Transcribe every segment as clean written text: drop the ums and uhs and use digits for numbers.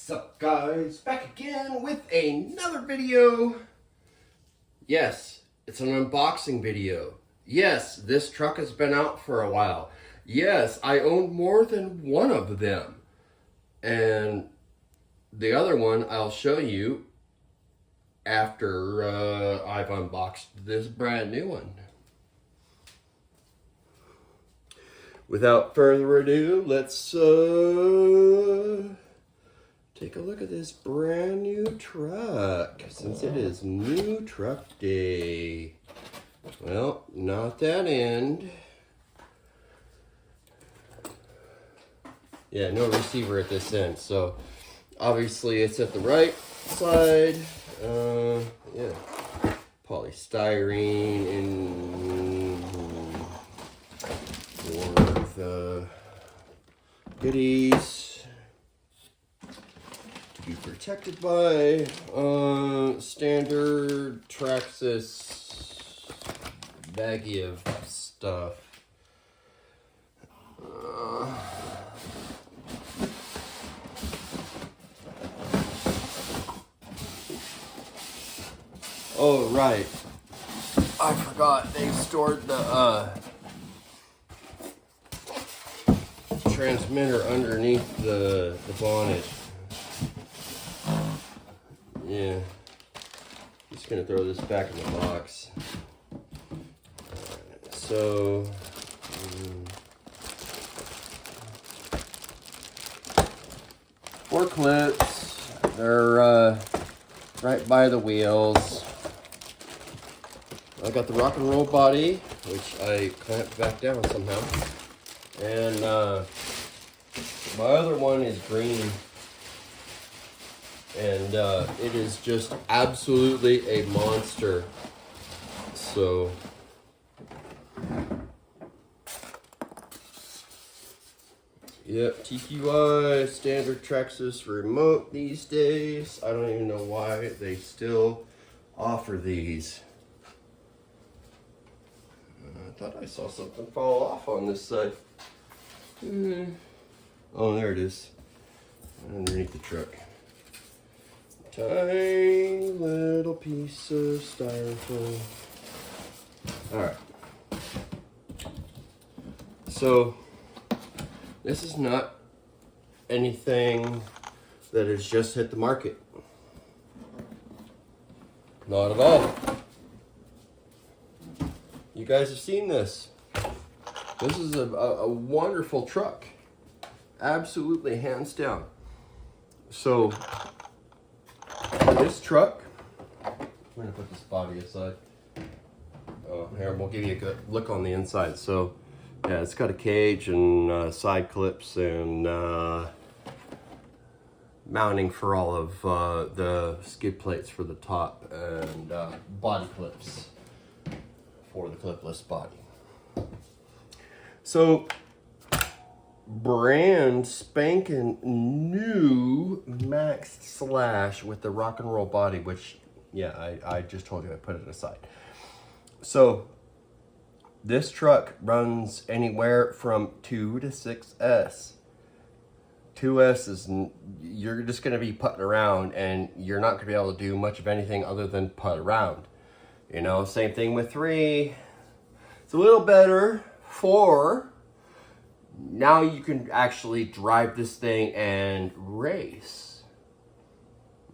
What's up, guys? Back again with another video. Yes, it's an unboxing video. Yes, this truck has been out for a while. Yes, I own more than one of them. And the other one I'll show you after I've unboxed this brand new one. Without further ado, let's take a look at this brand new truck, since it is new truck day. Well, not that end. Yeah, no receiver at this end, so obviously it's at the right side. Yeah, polystyrene and for the goodies to be protected by standard Traxxas baggie of stuff. Oh, right. I forgot they stored the transmitter underneath the bonnet. Yeah. Just gonna throw this back in the box. So, 4 clips. They're right by the wheels. I got the rock and roll body, which I clamped back down somehow. And my other one is green. And it is just absolutely a monster. So, yep, TQI, standard Traxxas remote these days. I don't even know why they still offer these. I thought I saw something fall off on this side. Oh, there it is. Underneath the truck. Tiny little piece of styrofoam. Alright. So, this is not anything that has just hit the market. Not at all. You guys have seen this. This is a wonderful truck. Absolutely, hands down. So, this truck, I'm going to put this body aside. Oh, here, we'll give you a good look on the inside. So, yeah, it's got a cage and side clips and mounting for all of the skid plates for the top and body clips for the clipless body. So, brand spanking new Maxx Slash with the rock and roll body, which, yeah, I just told you I put it aside. So, this truck runs anywhere from 2 to 6S. 2S is, you're just going to be putting around and you're not going to be able to do much of anything other than putt around. You know, same thing with 3. It's a little better. 4. Now you can actually drive this thing and race.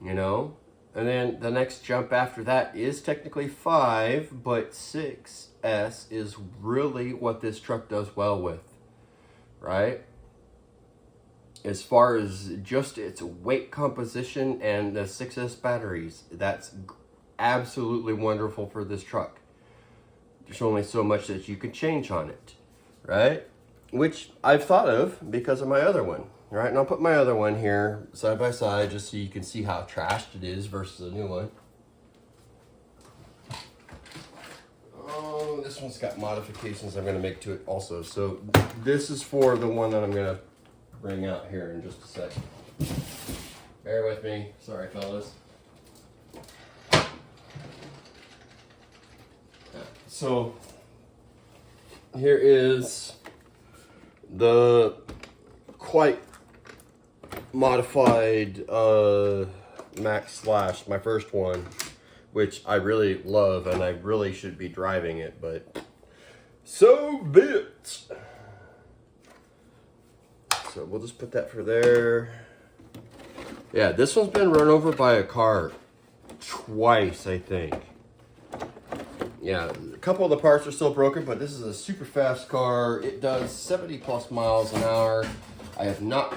You know? And then the next jump after that is technically 5, but 6S is really what this truck does well with. Right? As far as just its weight composition and the 6S batteries, that's absolutely wonderful for this truck. There's only so much that you can change on it, right? Which I've thought of because of my other one, right? And I'll put my other one here side by side just so you can see how trashed it is versus a new one. Oh, this one's got modifications I'm going to make to it also. So this is for the one that I'm going to bring out here in just a sec. Bear with me. Sorry, fellas. So here is the quite modified Maxx Slash, my first one, which I really love, and I really should be driving it, but so be it. So we'll just put that for there. Yeah, this one's been run over by a car twice, I think. Yeah, a couple of the parts are still broken, but this is a super fast car. It does 70 plus miles an hour. I have not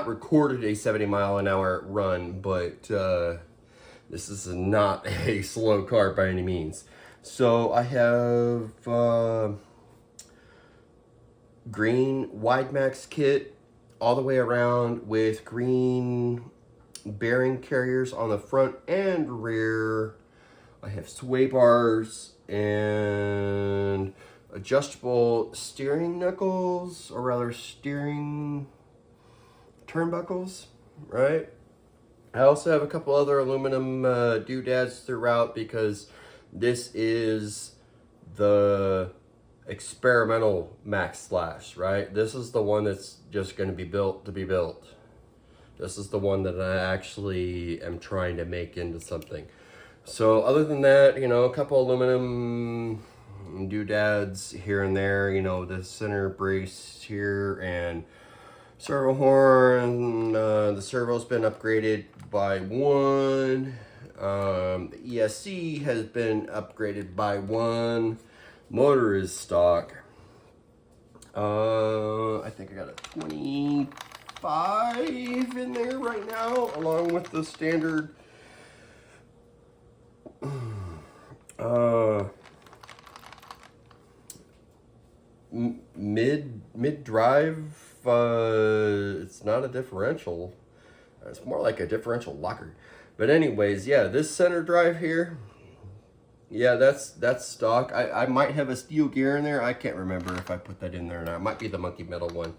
recorded a 70 mile an hour run, but this is not a slow car by any means. So I have green wide max kit all the way around with green bearing carriers on the front and rear. I have sway bars and adjustable steering knuckles, or rather steering turnbuckles, right? I also have a couple other aluminum doodads throughout because this is the experimental Maxx Slash, right? This is the one that's just going to be built to be built. This is the one that I actually am trying to make into something. So other than that, you know, a couple aluminum doodads here and there, you know, the center brace here and servo horn. The servo's been upgraded by one. The ESC has been upgraded by one. Motor is stock. I think I got a 25 in there right now, along with the standard mid drive. It's not a differential. It's more like a differential locker. But anyways, yeah, this center drive here, yeah, that's stock. I might have a steel gear in there. I can't remember if I put that in there or not. It might be the monkey metal one.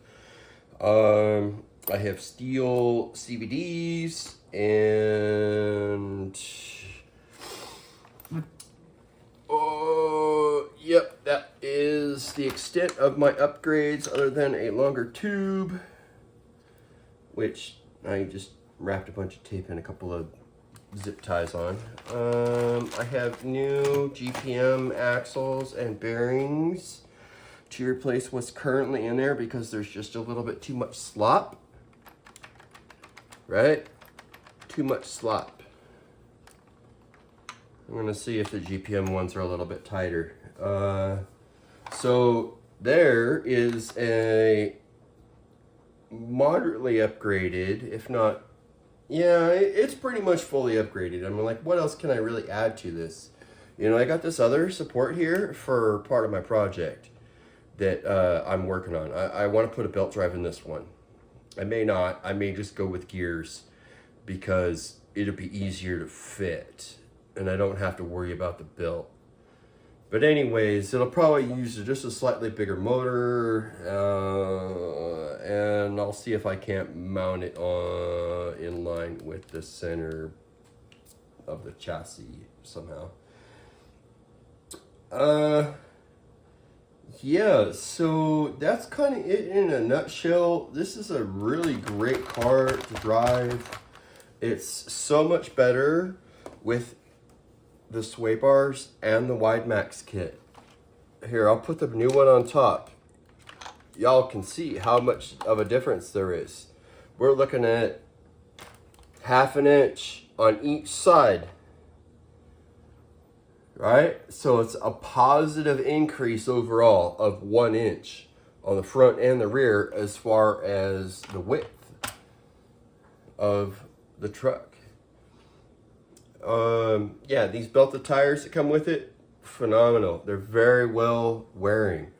I have steel CVDs and yep, that is the extent of my upgrades, other than a longer tube, which I just wrapped a bunch of tape and a couple of zip ties on. I have new GPM axles and bearings to replace what's currently in there because there's just a little bit too much slop, right? Too much slop. I'm gonna see if the GPM ones are a little bit tighter. So there is a moderately upgraded, if not, yeah, it's pretty much fully upgraded. I mean, like, what else can I really add to this? You know, I got this other support here for part of my project that I'm working on. I want to put a belt drive in this one. I may not. I may just go with gears because it'll be easier to fit and I don't have to worry about the belt. But anyways, it'll probably use just a slightly bigger motor, and I'll see if I can't mount it in line with the center of the chassis somehow. Yeah, so that's kind of it in a nutshell. This is a really great car to drive. It's so much better with the sway bars and the wide max kit. Here, I'll put the new one on top. Y'all can see how much of a difference there is. We're looking at 1/2 inch on each side, right? So it's a positive increase overall of 1 inch on the front and the rear as far as the width of the truck. Yeah, these belted tires that come with it, phenomenal. They're very well wearing.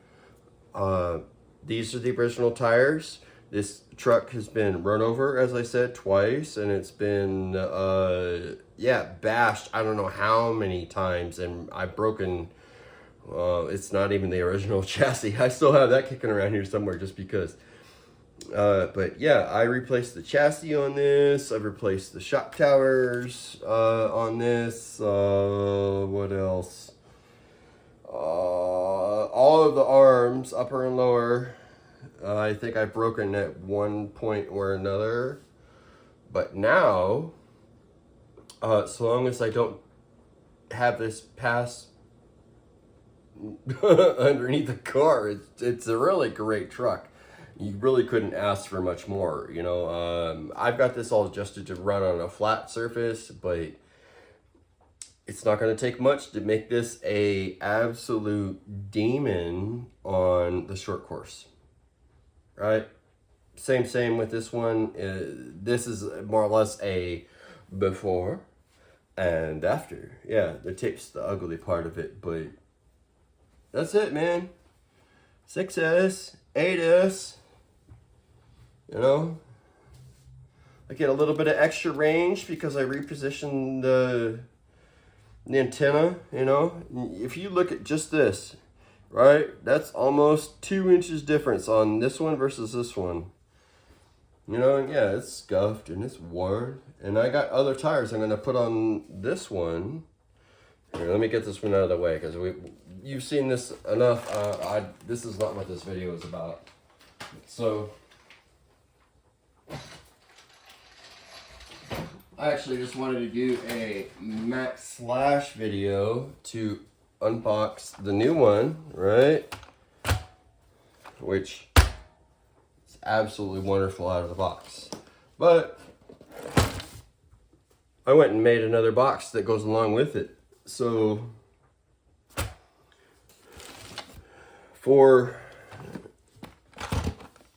These are the original tires. This truck has been run over, as I said, twice, and it's been yeah, bashed I don't know how many times, and I've broken it's not even the original chassis. I still have that kicking around here somewhere just because. But yeah, I replaced the chassis on this. I've replaced the shock towers on this. What else? all of the arms, upper and lower, I think I've broken at one point or another. But now, so long as I don't have this pass underneath the car, it's a really great truck. You really couldn't ask for much more, you know. I've got this all adjusted to run on a flat surface, but it's not going to take much to make this a absolute demon on the short course, right? Same with this one. This is more or less a before and after. Yeah, the tape's the ugly part of it, but that's it, man. 6S, 8S, you know. I get a little bit of extra range because I repositioned the antenna, you know. If you look at just this, right, that's almost 2 inches difference on this one versus this one. You know, yeah, it's scuffed and it's worn. And I got other tires I'm going to put on this one. Here, let me get this one out of the way because you've seen this enough. This is not what this video is about. So I actually just wanted to do a Maxx Slash video to unbox the new one, right? Which is absolutely wonderful out of the box. But I went and made another box that goes along with it. So for,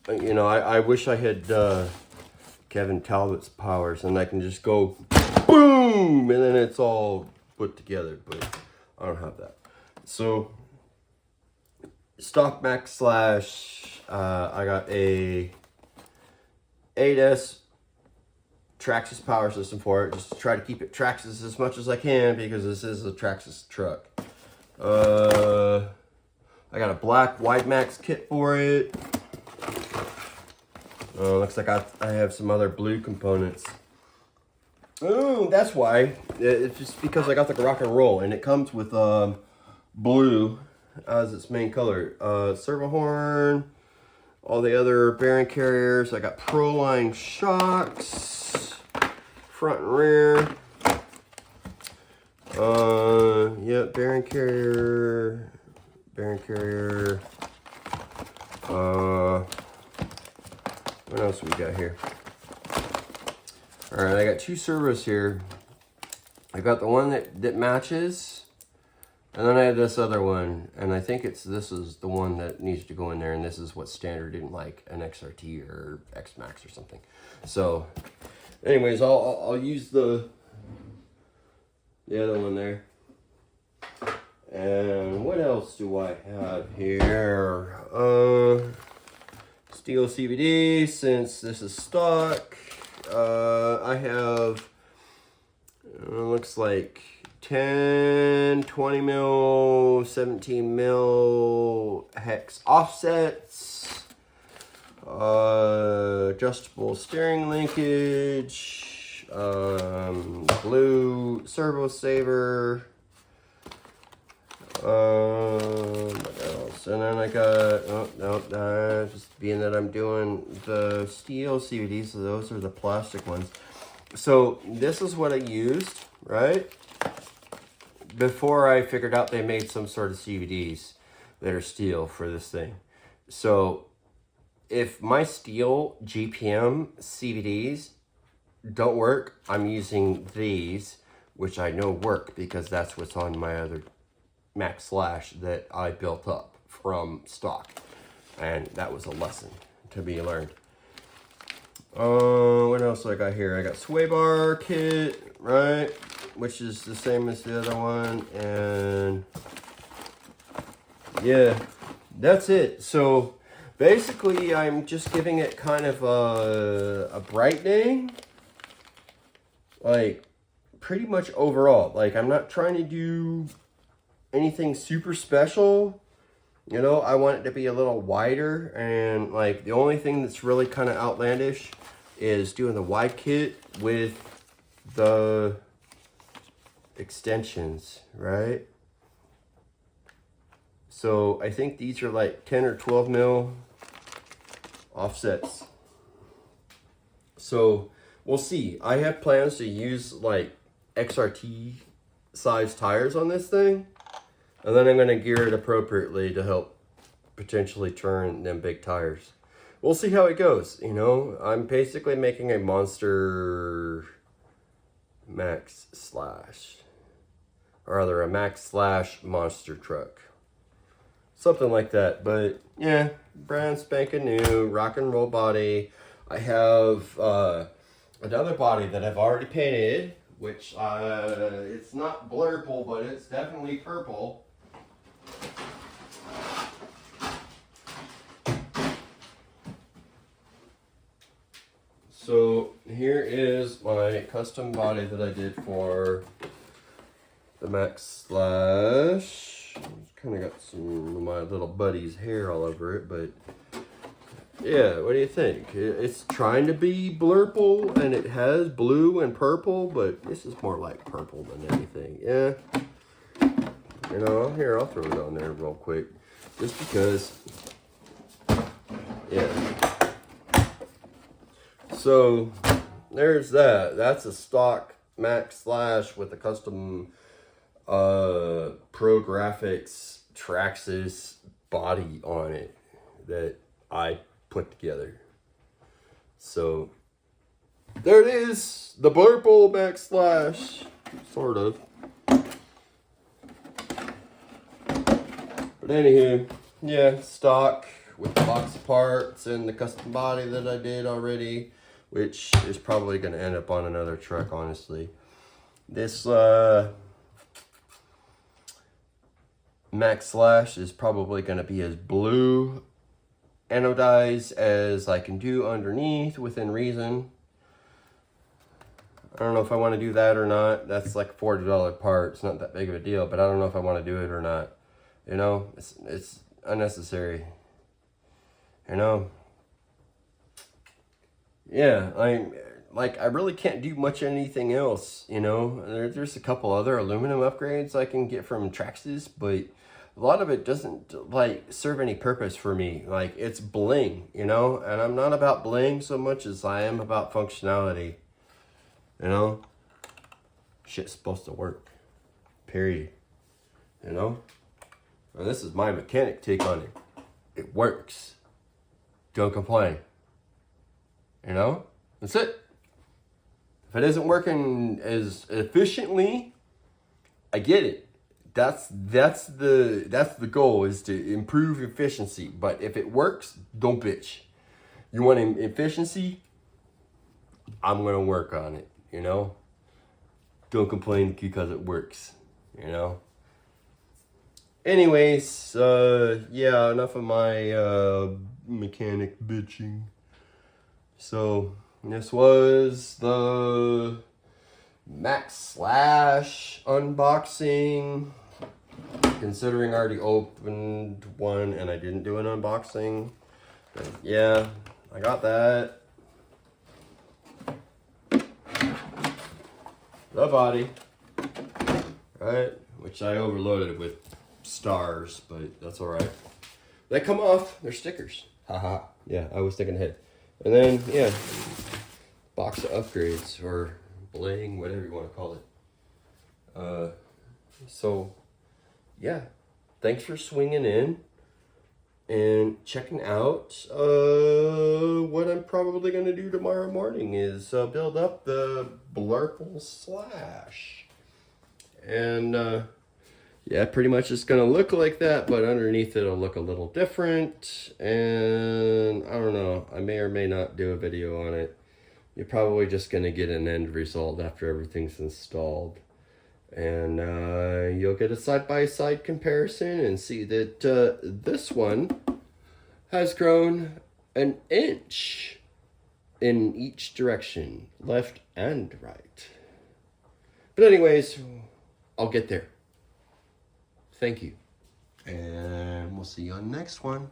you know, I wish I had Kevin Talbot's powers and I can just go boom and then it's all put together, but I don't have that. So stock Maxx Slash, I got a 8S Traxxas power system for it, just to try to keep it Traxxas as much as I can because this is a Traxxas truck. I got a black wide max kit for it. Looks like I have some other blue components. Oh, that's why. It's just because I got the rock and roll, and it comes with blue as its main color. Servo horn, all the other bearing carriers. I got Proline shocks, front and rear. Yeah, bearing carrier. What else we got here? All right, I got 2 servos here. I got the one that matches, and then I have this other one, and I think this is the one that needs to go in there, and this is what's standard in like an XRT or X Max or something. So, anyways, I'll use the other one there. And what else do I have here? Steel CVD, since this is stock. I have, looks like 10, 20 mil, 17 mil hex offsets, adjustable steering linkage, blue servo saver. What else? And then I got, just being that I'm doing the steel CVDs, so those are the plastic ones. So this is what I used, right? Before I figured out they made some sort of CVDs that are steel for this thing. So if my steel GPM CVDs don't work, I'm using these, which I know work because that's what's on my other Maxx Slash that I built up from stock, and that was a lesson to be learned. What else do I got here? I got sway bar kit, right, which is the same as the other one, and yeah, that's it. So basically I'm just giving it kind of a brightening, like pretty much overall. Like I'm not trying to do anything super special, you know. I want it to be a little wider, and like the only thing that's really kind of outlandish is doing the wide kit with the extensions, right? So I think these are like 10 or 12 mil offsets. So we'll see. I have plans to use like XRT size tires on this thing. And then I'm going to gear it appropriately to help potentially turn them big tires. We'll see how it goes. You know, I'm basically making a Monster Maxx Slash. Or rather, a Maxx Slash monster truck. Something like that. But yeah, brand spanking new, rock and roll body. I have another body that I've already painted, which it's not blurple, but it's definitely purple. So here is my custom body that I did for the Maxx Slash. It's kind of got some of my little buddy's hair all over it, but yeah, what do you think? It's trying to be blurple, and it has blue and purple, but this is more like purple than anything. Yeah. You know, here, I'll throw it on there real quick. Just because. Yeah. So, there's that. That's a stock Maxx Slash with a custom Pro Graphics Traxxas body on it that I put together. So, there it is. The blurple Maxx Slash. Sort of. But anywho, yeah, stock with the box of parts and the custom body that I did already, which is probably going to end up on another truck, honestly. This Maxx Slash is probably going to be as blue anodized as I can do underneath within reason. I don't know if I want to do that or not. That's like a $40 part. It's not that big of a deal, but I don't know if I want to do it or not. You know, it's unnecessary. You know, yeah, I really can't do much anything else. You know, there's a couple other aluminum upgrades I can get from Traxxas, but a lot of it doesn't like serve any purpose for me. Like, it's bling, you know, and I'm not about bling so much as I am about functionality. You know, shit's supposed to work. Period. You know. And this is my mechanic take on it. It works. Don't complain. You know? That's it. If it isn't working as efficiently, I get it. That's the goal, is to improve efficiency. But if it works, don't bitch. You want efficiency? I'm gonna work on it, you know? Don't complain because it works, you know? Anyways, yeah, enough of my mechanic bitching. So, this was the Maxx Slash unboxing. Considering I already opened one and I didn't do an unboxing. But yeah, I got that. The body. Right? Which I overloaded with stars, but that's alright. They come off, they're stickers. Haha. Yeah, I was thinking ahead. And then, yeah, box of upgrades, or bling, whatever you want to call it. So, yeah, thanks for swinging in and checking out. What I'm probably going to do tomorrow morning is build up the blurple Slash. And, yeah, pretty much it's going to look like that, but underneath it'll look a little different. And I don't know, I may or may not do a video on it. You're probably just going to get an end result after everything's installed. And you'll get a side-by-side comparison and see that this one has grown an inch in each direction, left and right. But anyways, I'll get there. Thank you. And we'll see you on the next one.